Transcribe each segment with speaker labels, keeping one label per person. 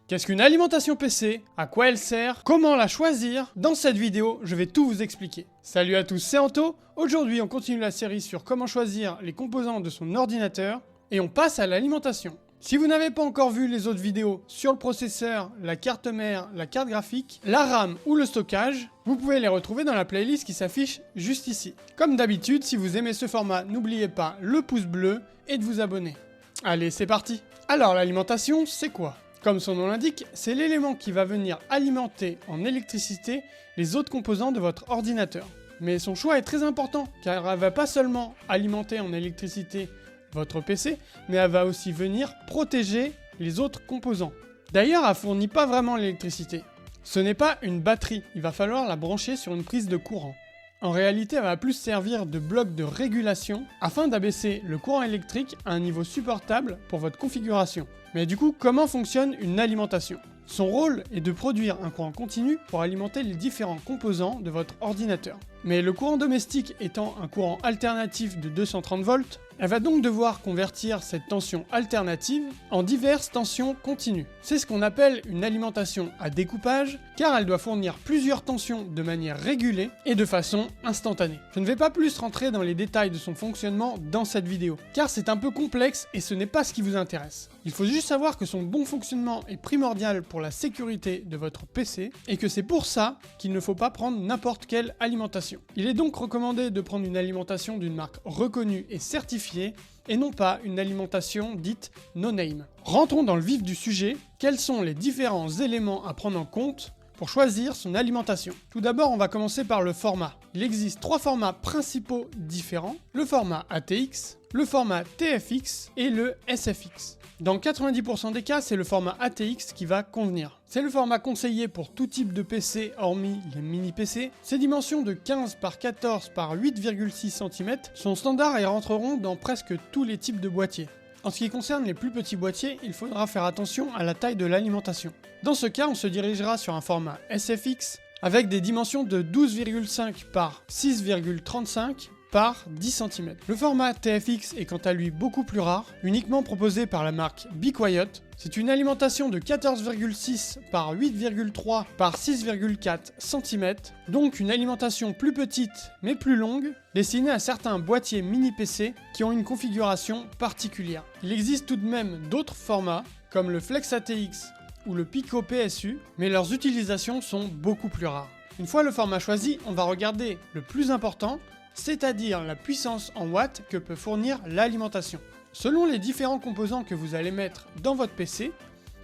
Speaker 1: Qu'est-ce qu'une alimentation PC? À quoi elle sert? Comment la choisir? Dans cette vidéo, je vais tout vous expliquer. Salut à tous, c'est Anto. Aujourd'hui, on continue la série sur comment choisir les composants de son ordinateur et on passe à l'alimentation. Si vous n'avez pas encore vu les autres vidéos sur le processeur, la carte mère, la carte graphique, la RAM ou le stockage, vous pouvez les retrouver dans la playlist qui s'affiche juste ici. Comme d'habitude, si vous aimez ce format, n'oubliez pas le pouce bleu et de vous abonner. Allez, c'est parti. Alors, l'alimentation, c'est quoi? Comme son nom l'indique, c'est l'élément qui va venir alimenter en électricité les autres composants de votre ordinateur. Mais son choix est très important, car elle va pas seulement alimenter en électricité votre PC, mais elle va aussi venir protéger les autres composants. D'ailleurs, elle fournit pas vraiment l'électricité. Ce n'est pas une batterie, il va falloir la brancher sur une prise de courant. En réalité, elle va plus servir de bloc de régulation afin d'abaisser le courant électrique à un niveau supportable pour votre configuration. Mais du coup, comment fonctionne une alimentation? Son rôle est de produire un courant continu pour alimenter les différents composants de votre ordinateur. Mais le courant domestique étant un courant alternatif de 230 volts, elle va donc devoir convertir cette tension alternative en diverses tensions continues. C'est ce qu'on appelle une alimentation à découpage, car elle doit fournir plusieurs tensions de manière régulée et de façon instantanée. Je ne vais pas plus rentrer dans les détails de son fonctionnement dans cette vidéo, car c'est un peu complexe et ce n'est pas ce qui vous intéresse. Il faut juste savoir que son bon fonctionnement est primordial pour la sécurité de votre PC et que c'est pour ça qu'il ne faut pas prendre n'importe quelle alimentation. Il est donc recommandé de prendre une alimentation d'une marque reconnue et certifiée et non pas une alimentation dite no-name. Rentrons dans le vif du sujet. Quels sont les différents éléments à prendre en compte pour choisir son alimentation? Tout d'abord, on va commencer par le format. Il existe 3 formats principaux différents, le format ATX, le format TFX et le SFX. Dans 90% des cas, c'est le format ATX qui va convenir. C'est le format conseillé pour tout type de PC hormis les mini-PC. Ses dimensions de 15 par 14 par 8,6 cm sont standards et rentreront dans presque tous les types de boîtiers. En ce qui concerne les plus petits boîtiers, il faudra faire attention à la taille de l'alimentation. Dans ce cas, on se dirigera sur un format SFX avec des dimensions de 12,5 par 6,35 par 10 cm. Le format TFX est quant à lui beaucoup plus rare, uniquement proposé par la marque Be Quiet. C'est une alimentation de 14,6 par 8,3 par 6,4 cm, donc une alimentation plus petite mais plus longue, destinée à certains boîtiers mini PC qui ont une configuration particulière. Il existe tout de même d'autres formats, comme le Flex ATX ou le Pico PSU, mais leurs utilisations sont beaucoup plus rares. Une fois le format choisi, on va regarder le plus important, c'est-à-dire la puissance en watts que peut fournir l'alimentation. Selon les différents composants que vous allez mettre dans votre PC,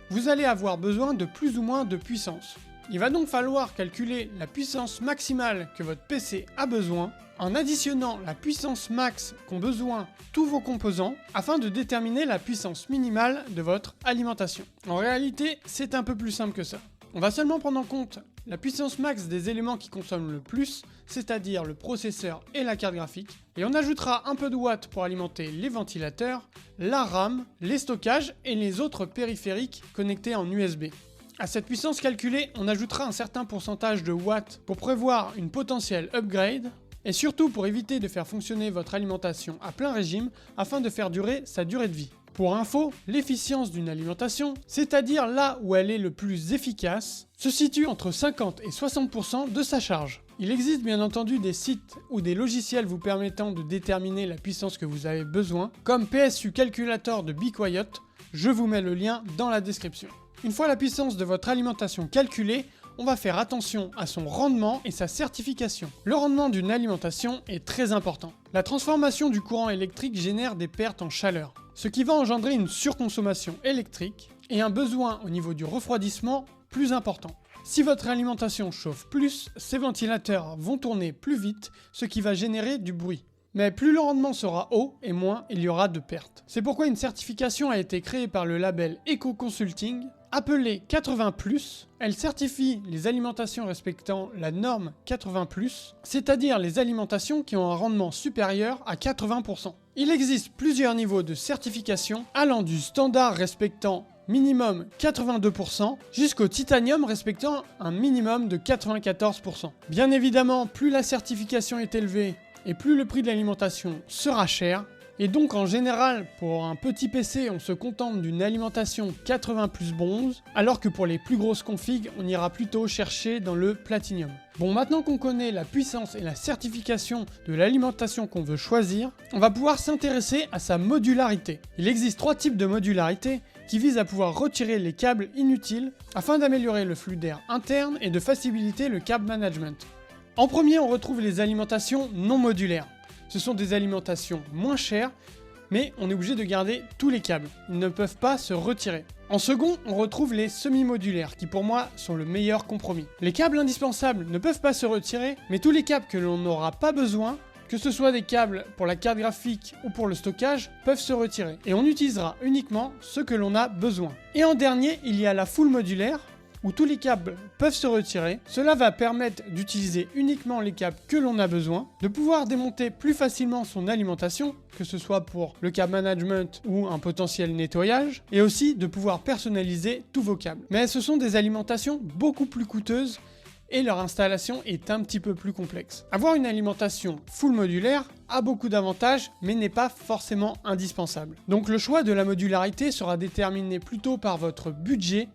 Speaker 1: vous allez avoir besoin de plus ou moins de puissance. Il va donc falloir calculer la puissance maximale que votre PC a besoin en additionnant la puissance max qu'ont besoin tous vos composants afin de déterminer la puissance minimale de votre alimentation. En réalité, c'est un peu plus simple que ça. On va seulement prendre en compte la puissance max des éléments qui consomment le plus, c'est-à-dire le processeur et la carte graphique, et on ajoutera un peu de watts pour alimenter les ventilateurs, la RAM, les stockages et les autres périphériques connectés en USB. À cette puissance calculée, on ajoutera un certain pourcentage de watts pour prévoir une potentielle upgrade, et surtout pour éviter de faire fonctionner votre alimentation à plein régime afin de faire durer sa durée de vie. Pour info, l'efficience d'une alimentation, c'est-à-dire là où elle est le plus efficace, se situe entre 50 et 60% de sa charge. Il existe bien entendu des sites ou des logiciels vous permettant de déterminer la puissance que vous avez besoin, comme PSU Calculator de Be Quiet, je vous mets le lien dans la description. Une fois la puissance de votre alimentation calculée, on va faire attention à son rendement et sa certification. Le rendement d'une alimentation est très important. La transformation du courant électrique génère des pertes en chaleur, ce qui va engendrer une surconsommation électrique et un besoin au niveau du refroidissement plus important. Si votre alimentation chauffe plus, ces ventilateurs vont tourner plus vite, ce qui va générer du bruit. Mais plus le rendement sera haut et moins il y aura de pertes. C'est pourquoi une certification a été créée par le label Eco Consulting, appelée 80+. Elle certifie les alimentations respectant la norme 80+, c'est-à-dire les alimentations qui ont un rendement supérieur à 80%. Il existe plusieurs niveaux de certification allant du standard respectant minimum 82% jusqu'au titanium respectant un minimum de 94%. Bien évidemment, plus la certification est élevée et plus le prix de l'alimentation sera cher, Et donc en général, pour un petit PC, on se contente d'une alimentation 80 plus bronze, alors que pour les plus grosses configs, on ira plutôt chercher dans le Platinum. Bon, maintenant qu'on connaît la puissance et la certification de l'alimentation qu'on veut choisir, on va pouvoir s'intéresser à sa modularité. Il existe 3 types de modularité qui visent à pouvoir retirer les câbles inutiles afin d'améliorer le flux d'air interne et de faciliter le câble management. En premier, on retrouve les alimentations non modulaires. Ce sont des alimentations moins chères, mais on est obligé de garder tous les câbles. Ils ne peuvent pas se retirer. En second, on retrouve les semi-modulaires, qui pour moi sont le meilleur compromis. Les câbles indispensables ne peuvent pas se retirer, mais tous les câbles que l'on n'aura pas besoin, que ce soit des câbles pour la carte graphique ou pour le stockage, peuvent se retirer. Et on utilisera uniquement ceux que l'on a besoin. Et en dernier, il y a la full modulaire, où tous les câbles peuvent se retirer. Cela va permettre d'utiliser uniquement les câbles que l'on a besoin, de pouvoir démonter plus facilement son alimentation, que ce soit pour le câble management ou un potentiel nettoyage, et aussi de pouvoir personnaliser tous vos câbles. Mais ce sont des alimentations beaucoup plus coûteuses et leur installation est un petit peu plus complexe. Avoir une alimentation full modulaire a beaucoup d'avantages, mais n'est pas forcément indispensable. Donc le choix de la modularité sera déterminé plutôt par votre budget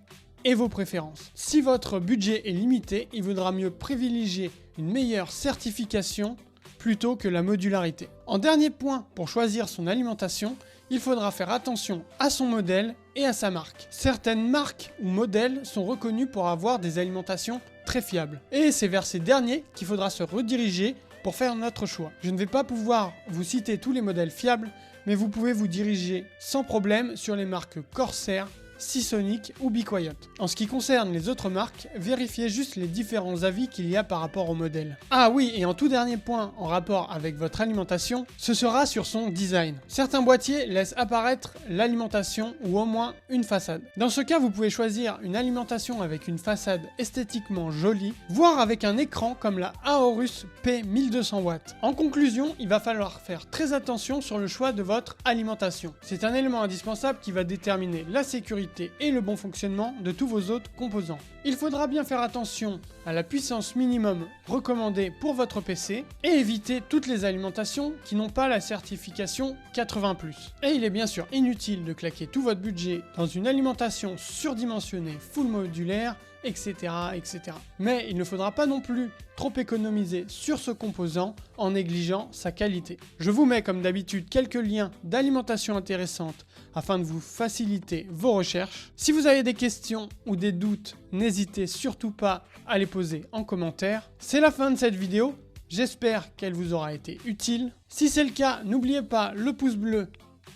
Speaker 1: et vos préférences. Si votre budget est limité, il vaudra mieux privilégier une meilleure certification plutôt que la modularité. En dernier point, pour choisir son alimentation, il faudra faire attention à son modèle et à sa marque. Certaines marques ou modèles sont reconnus pour avoir des alimentations très fiables. Et c'est vers ces derniers qu'il faudra se rediriger pour faire notre choix. Je ne vais pas pouvoir vous citer tous les modèles fiables, mais vous pouvez vous diriger sans problème sur les marques Corsair, Seasonic ou Be Quiet. En ce qui concerne les autres marques, vérifiez juste les différents avis qu'il y a par rapport au modèle. Ah oui, et en tout dernier point en rapport avec votre alimentation, ce sera sur son design. Certains boîtiers laissent apparaître l'alimentation ou au moins une façade. Dans ce cas, vous pouvez choisir une alimentation avec une façade esthétiquement jolie, voire avec un écran comme la Aorus P1200W. En conclusion, il va falloir faire très attention sur le choix de votre alimentation. C'est un élément indispensable qui va déterminer la sécurité et le bon fonctionnement de tous vos autres composants. Il faudra bien faire attention à la puissance minimum recommandée pour votre PC et éviter toutes les alimentations qui n'ont pas la certification 80+. Et il est bien sûr inutile de claquer tout votre budget dans une alimentation surdimensionnée full modulaire, etc., etc. Mais il ne faudra pas non plus trop économiser sur ce composant en négligeant sa qualité. Je vous mets comme d'habitude quelques liens d'alimentation intéressantes afin de vous faciliter vos recherches. Si vous avez des questions ou des doutes, n'hésitez surtout pas à les poser en commentaire. C'est la fin de cette vidéo, j'espère qu'elle vous aura été utile. Si c'est le cas, n'oubliez pas le pouce bleu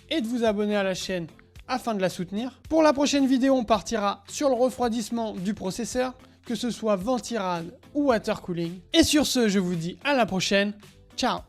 Speaker 1: et de vous abonner à la chaîne afin de la soutenir. Pour la prochaine vidéo, on partira sur le refroidissement du processeur, que ce soit ventirad ou water cooling. Et sur ce, je vous dis à la prochaine. Ciao!